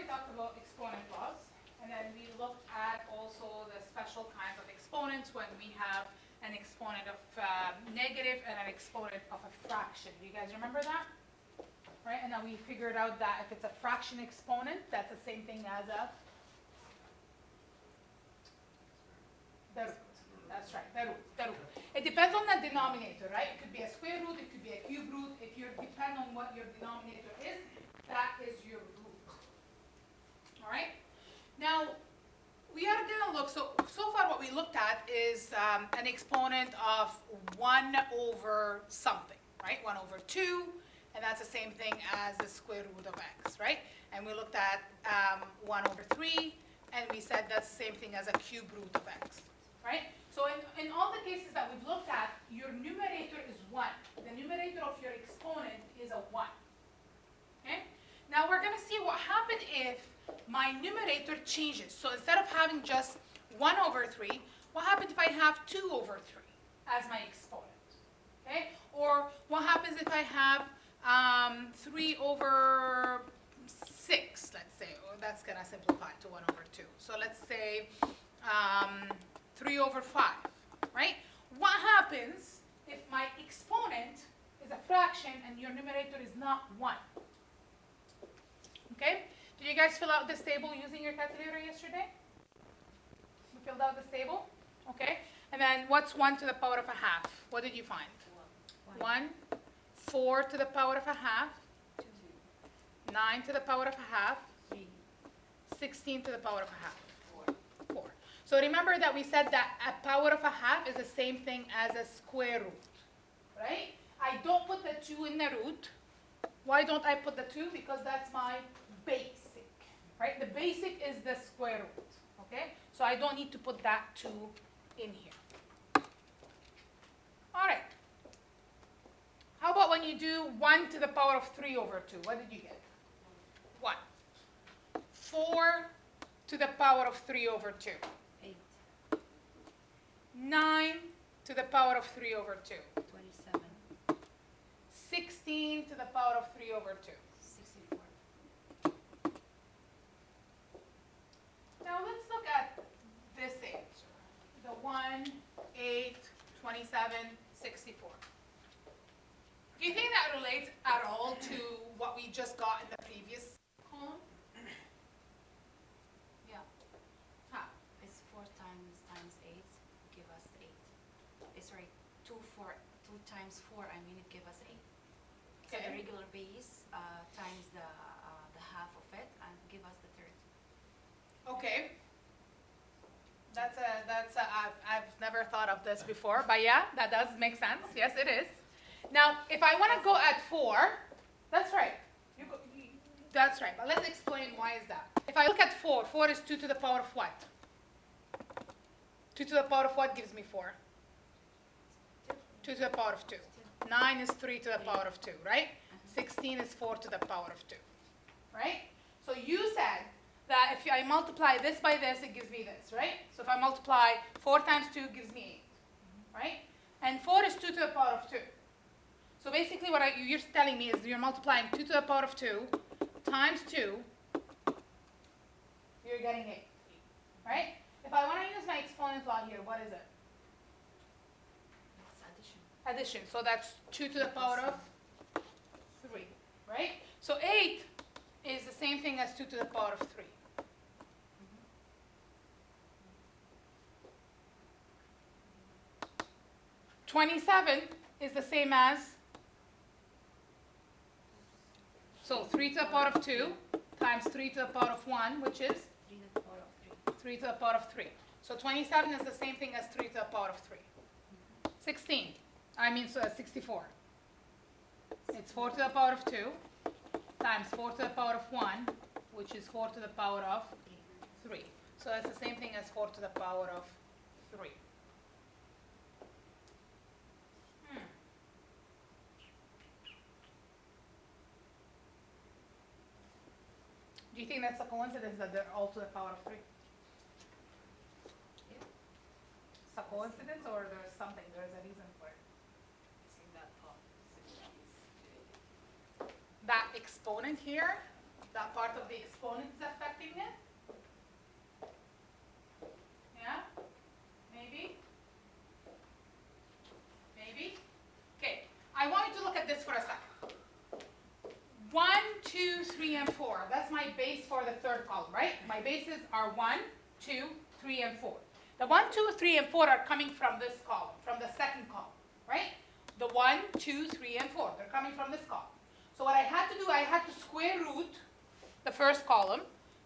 talked about exponent laws, and then we looked at also the special kinds of exponents when we have an exponent of negative and an exponent of a fraction. Do you guys remember that? Right, and then we figured out that if it's a fraction exponent, that's the same thing as a the root. That's right, the root. It depends on the denominator, right? It could be a square root, it could be a cube root. If you depend on what your denominator is, that is your root. All right? Now, we are going to look, so far what we looked at is an exponent of 1 over something, right? 1 over 2, and that's the same thing as the square root of x, right? And we looked at 1 over 3, and we said that's the same thing as a cube root of x, right? So in all the cases that we've looked at, your numerator is 1. The numerator of your exponent is a 1, okay? Now we're going to see what happens if my numerator changes. So instead of having just 1 over 3, what happens if I have 2 over 3 as my exponent? Okay? Or what happens if I have 3 over 6, let's say? Or that's going to simplify to 1 over 2. So let's say 3 over 5, right? What happens if my exponent is a fraction and your numerator is not 1? Okay? Did you guys fill out this table using your calculator yesterday? You filled out this table? Okay. And then what's 1 to the power of a half? What did you find? 1. 4 to the power of a half. 9 to the power of a half. 16 to the power of a half. 4. So remember that we said that a power of a half is the same thing as a square root, right? I don't put the 2 in the root. Why don't I put the 2? Because that's my basic, right? The basic is the square root, okay? So I don't need to put that 2 in here. All right. How about when you do 1 to the power of 3 over 2? What did you get? 1. 4 to the power of 3 over 2. 8. 9 to the power of 3 over 2. 27. 16 to the power of 3 over 2. 64. Now let's look at this answer. The 1, 8, 27, 64. Do you think that relates at all to what we just got in the previous column? Yeah. How? It's 4 times 8 give us 8. Sorry, 2 times 4, I mean it give us 8. So Okay. the regular base times the half of it and give us the third. Okay. I've never thought of this before, but yeah, that does make sense. Yes, it is. Now, if I want to go at 4, that's right. That's right, but let's explain why is that. If I look at 4, 4 is 2 to the power of what? 2 to the power of what gives me 4? 2 to the power of 2. 9 is 3 to the power of 2, right? 16 is 4 to the power of 2, right? So you said that if I multiply this by this, it gives me this, right? So if I multiply 4 times 2, gives me 8, right? And 4 is 2 to the power of 2. So basically what you're telling me is you're multiplying 2 to the power of 2 times 2, you're getting 8, right? If I want to use my exponent law here, what is it? It's addition. Addition. So that's 2 to the power of 3, right? So 8 is the same thing as 2 to the power of 3. 27 is the same as, so 3 to the power of 2 times 3 to the power of 1, which is 3 to the power of 3. 3 to the power of 3. So 27 is the same thing as 3 to the power of 3. 64. It's 4 to the power of 2 times 4 to the power of 1, which is 4 to the power of 3. So that's the same thing as 4 to the power of 3. Do you think that's a coincidence that they're all to the power of 3? Yeah. It's a coincidence, or there's a reason for it? Using that part, That exponent here, That part of the exponent is affecting it? Yeah? Maybe? Maybe? Okay, I want you to look at this for a second. 1, 2, 3, and 4. That's my base for the third column, right? My bases are 1, 2, 3, and 4. The 1, 2, 3, and 4 are coming from this column, from the second column, right? The 1, 2, 3, and 4. They're coming from this column. So what I had to do, I had to square root the first column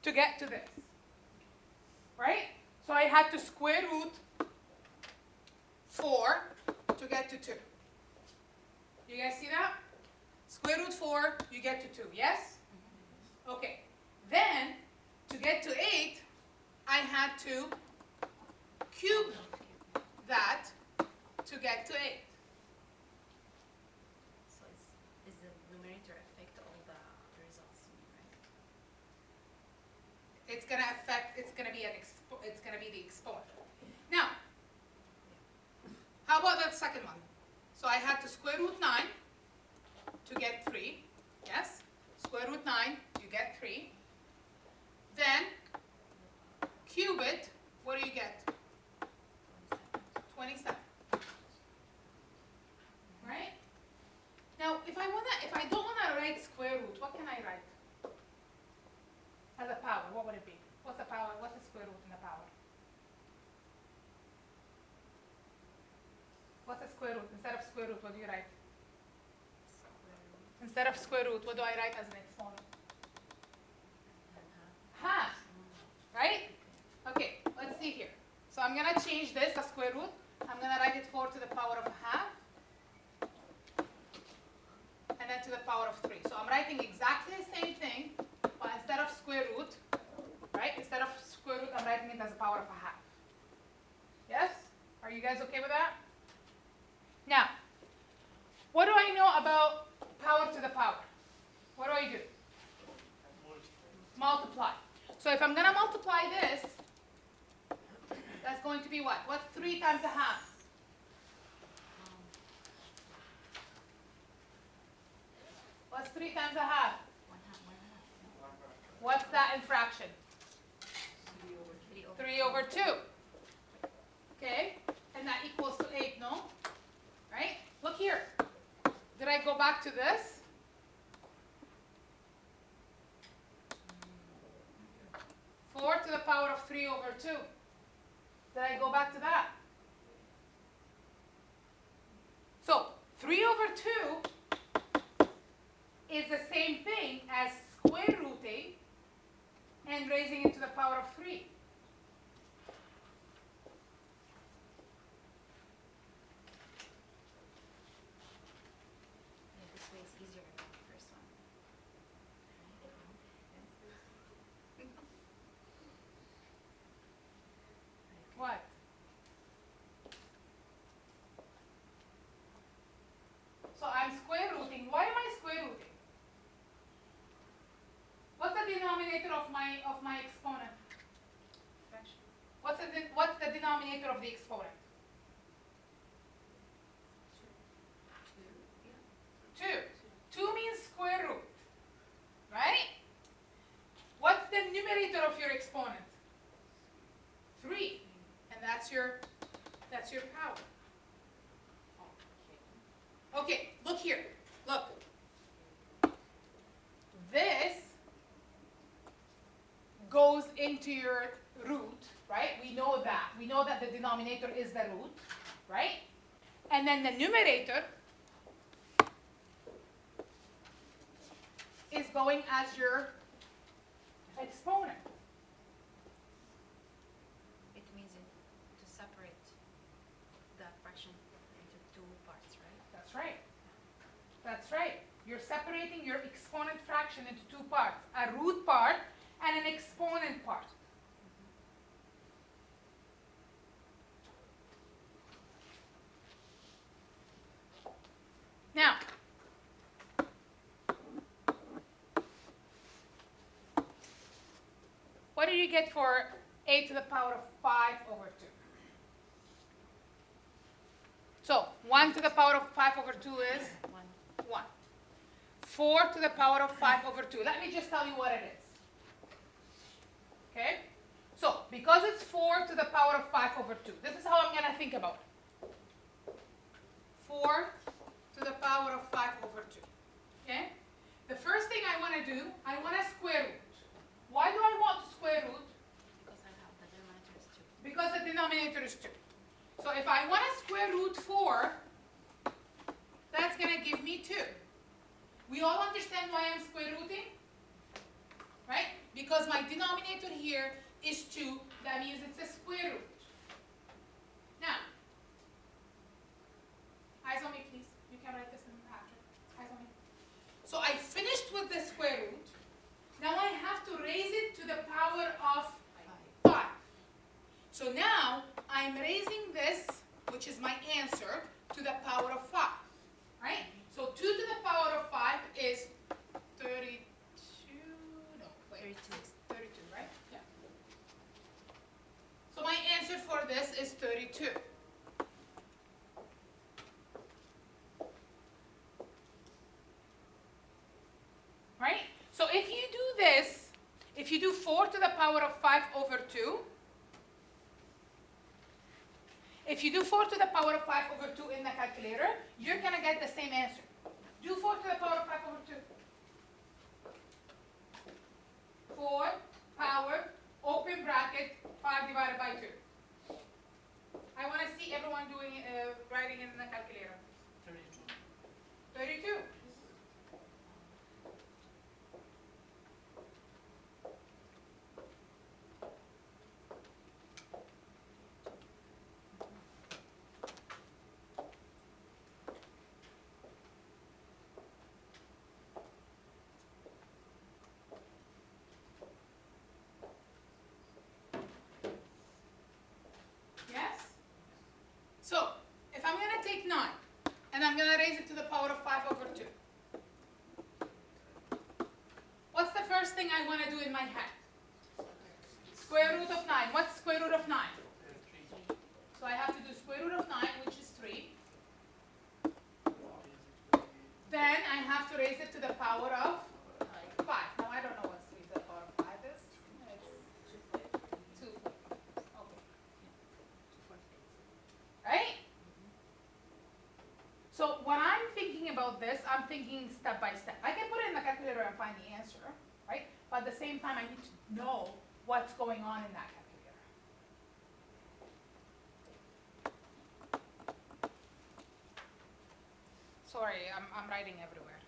to get to this, right? So I had to square root 4 to get to 2. You guys see that? Square root 4, you get to 2, yes? Okay. Then, to get to 8, I had to cube that to get to 8. So is the numerator affect all the results, right? It's going to affect, it's going to be the exponent. Now, how about that second one? So I had to square root 9 to get 3, yes? Square root 9, you get 3. Then, cube it, what do you get? 27. Right? Now, if I don't wanna write square root, what can I write? As a power, what would it be? What's the power? What's the square root in the power? What's the square root? Instead of square root, what do you write? Square root Instead of square root, what do I write as an exponent? and half. Half, right? Okay, let's see here. So I'm gonna change this to square root. I'm gonna write it 4 to the power of half. And then to the power of 3. So I'm writing exactly the same thing, but instead of square root, right? Instead of square root, I'm writing it as a power of a half. Yes? Are you guys okay with that? Now, what do I know about power to the power? What do I do? Multiply. So if I'm going to multiply this, that's going to be what? What's 3 times a half? What's 3 times a half? 1 half. What's that in fraction? 3 over 3 over 2. Okay? And that equals to 8, no? Right? Look here. Did I go back to this? Four to the power of 3 over 2. Did I go back to that? So 3 over 2 is the same thing as square rooting and raising it to the power of 3. Yeah, this way is easier than the first one. What? So I'm square rooting. Why am I square rooting? What's the denominator of my exponent? Fraction. What's the denominator of the exponent? 2. 2 means square root, right? What's the numerator of your exponent? 3, and that's your power. Okay, look here. Look. This goes into your root, right? We know that. We know that the denominator is the root, right? And then the numerator is going as your exponent. It means to separate the fraction into 2 parts, right? That's right. That's right. You're separating your exponent fraction into 2 parts, a root part and an exponent part. Now, what do you get for a to the power of 5 over 2? So 1 to the power of 5 over 2 is 1. 1. 4 to the power of 5 over 2. Let me just tell you what it is. Okay? So, because it's 4 to the power of 5 over 2, this is how I'm going to think about it. 4 to the power of 5 over 2. Okay? The first thing I want to do, I want to square root. Why do I want to square root? Because I have the denominator is 2. Because the denominator is 2. So if I want to square root 4, that's going to give me 2. We all understand why I'm square rooting? Right? Because my denominator here is 2. That means it's a square root. Now, eyes on me, please. You can write this in the pattern. Eyes on me. So I finished with the square root. Now I have to raise it to the power of 5. So now I'm raising this, which is my answer, to the power of 5. Right? So 2 to the power of 5 is 32. No, wait. 32, right? Yeah. So my answer for this is 32. Right? So if you do this, if you do 4 to the power of 5 over 2, if you do 4 to the power of 5 over 2 in the calculator, you're going to get the same answer. Do 4 to the power of 5 over 2. 4 power, open bracket, 5 divided by 2. I want to see everyone doing writing it in the calculator. 32. 32. Yes? So, if I'm going to take 9, and I'm going to raise it to the power of 5 over 2, what's the first thing I want to do in my head? Square root of 9. What's square root of 9? So I have to do square root of 9, which is 3. Then I have to raise it to the power of 5. Now I don't know what 3 to the power of 5 is. It's 2. Okay. Right? So when I'm thinking about this, I'm thinking step by step. I can put it in the calculator and find the answer, right? But at the same time, I need to know what's going on in that calculator. Sorry, I'm writing everywhere.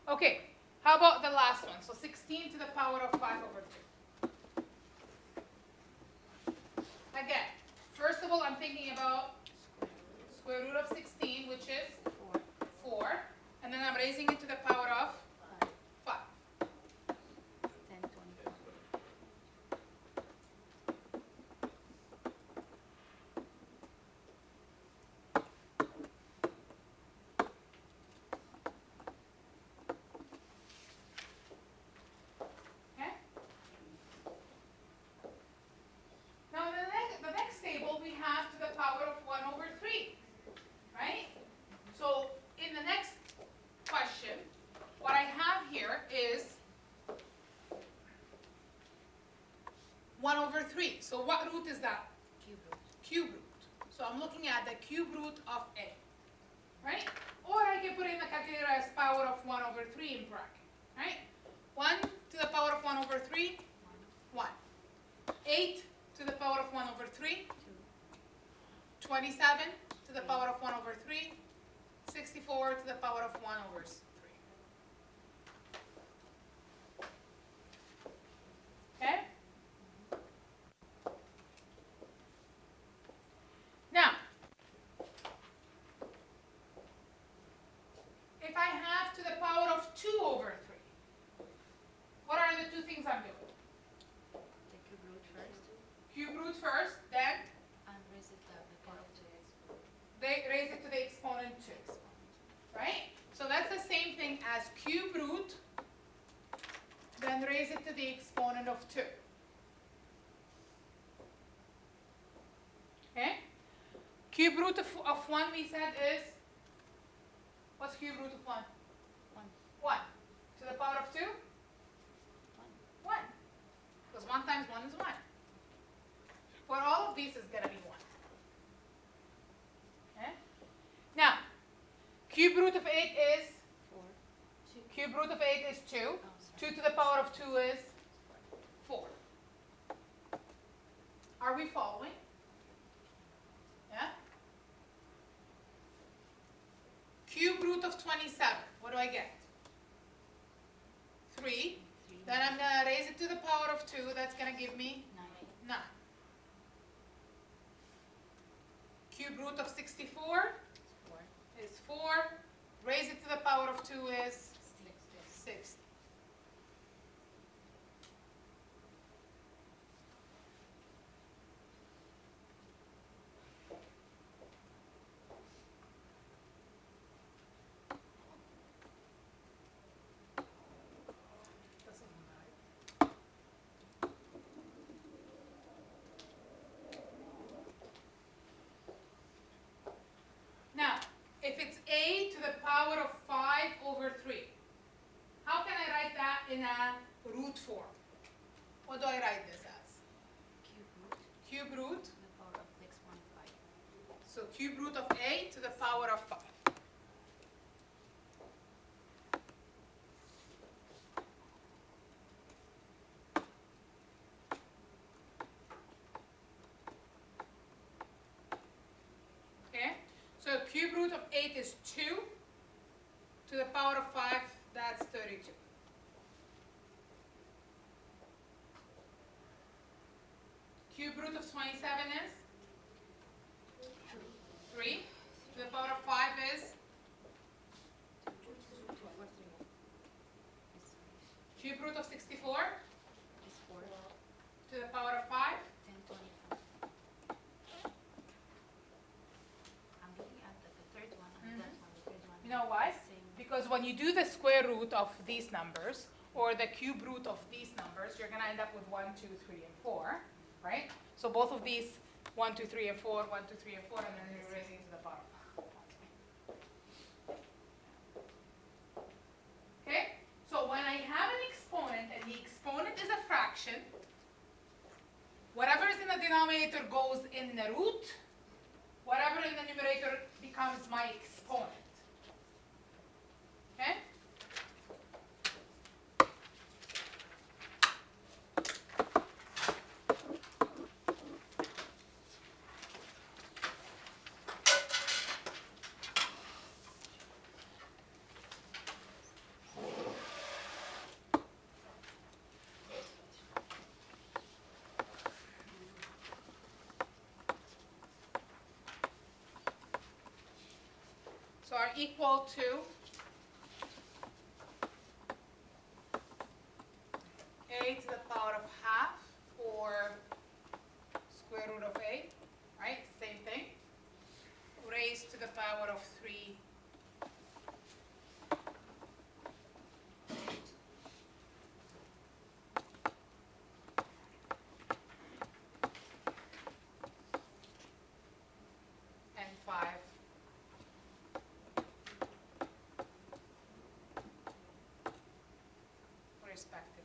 Okay, how about the last one? So 16 to the power of 5 over 2. Again, first of all, I'm thinking about square root of 16, which is 4. And then I'm raising it to the power of 5. 10, 24. Okay? Now the next table we have to the power of 1 over 3. Right? So in the next question, what I have here is 1 over 3. So what root is that? Cube root. Cube root. So I'm looking at the cube root of A. Right? Or I can put in the calculator as power of 1 over 3 in bracket. Right? 1 to the power of 1 over 3, 1. 8 to the power of 1 over 3, 27 to the power of 1 over 3, 64 to the power of 1 over 3. Okay? Now, if I have to the power of 2 over 3, what are the two things I'm doing? The cube root first. Cube root first, then And raise it to the power of 2. they raise it to the exponent 2. Right? So that's the same thing as cube root, then raise it to the exponent of 2. Okay? Cube root of 1 we said is, what's cube root of 1? 1. 1. to the power of 2? 1. Because 1 times 1 is 1. For all of these, it's going to be 1. Okay? Now, cube root of 8 is? 4. 2. Cube root of 8 is 2. Oh, 2 sorry. to the power of 2 is 4. Are we following? Yeah? Cube root of 27. What do I get? 3. 3. Then I'm going to raise it to the power of 2. That's going to give me 9. 9. Cube root of 64 4. is 4. Raise it to the power of 2 is 60. Now, if it's a to the power of 5 over 3, how can I write that in a root form? What do I write this as? Cube root Cube root. to the power of x1 5. So cube root of a to the power of 5. Okay? So cube root of 8 is 2 to the power of 5, that's 32. Cube root of 27 is 3 to the power of 5 is 2 over 3 is cube root of 64 4. to the power of 5. 10, 24. I'm looking at the third one and that one. The third one. You know why? Same. Because when you do the square root of these numbers, or the cube root of these numbers, you're going to end up with 1, 2, 3, and 4, right? So both of these, 1, 2, 3, and 4, 1, 2, 3, and 4, and then you're raising to the power. Okay? So when I have an exponent, and the exponent is a fraction, whatever is in the denominator goes in the root, whatever in the numerator becomes my exponent. Okay? So are equal to a to the power of half, or square root of a, right? Same thing. Raised to the power of 3 and 5 respectively.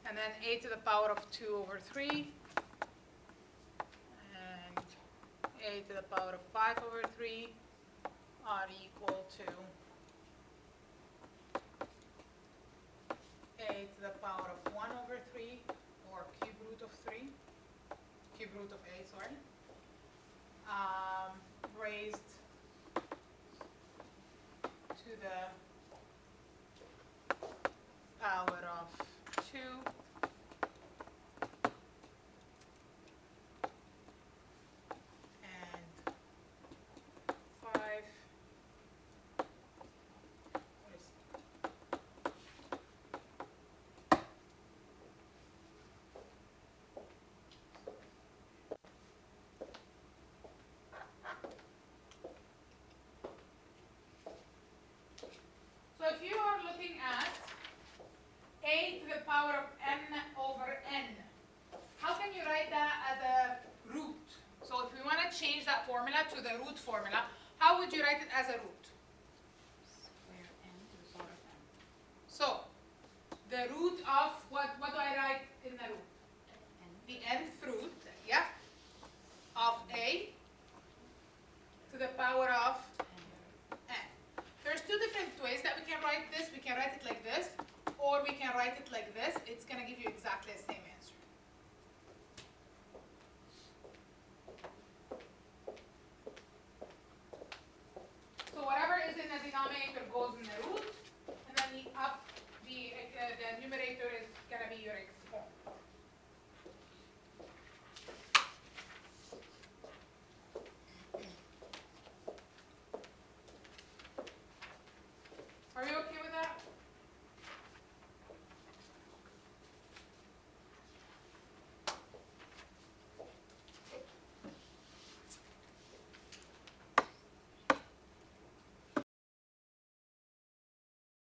And then a to the power of 2 over 3, and a to the power of 5 over 3 are equal to a to the power of 1 over 3, or cube root of 3, cube root of a, sorry, raised to the power of 2 and 5. What is power of n over n. How can you write that as a root? So if we want to change that formula to the root formula, how would you write it as a root? Square n to the power of n. So the root of what do I write in the root? N. The nth root, yeah, of a to the power of n. There's two different ways that we can write this. We can write it like this, or we can write it like this. It's going to give you exactly the same answer. So whatever is in the denominator goes in the root.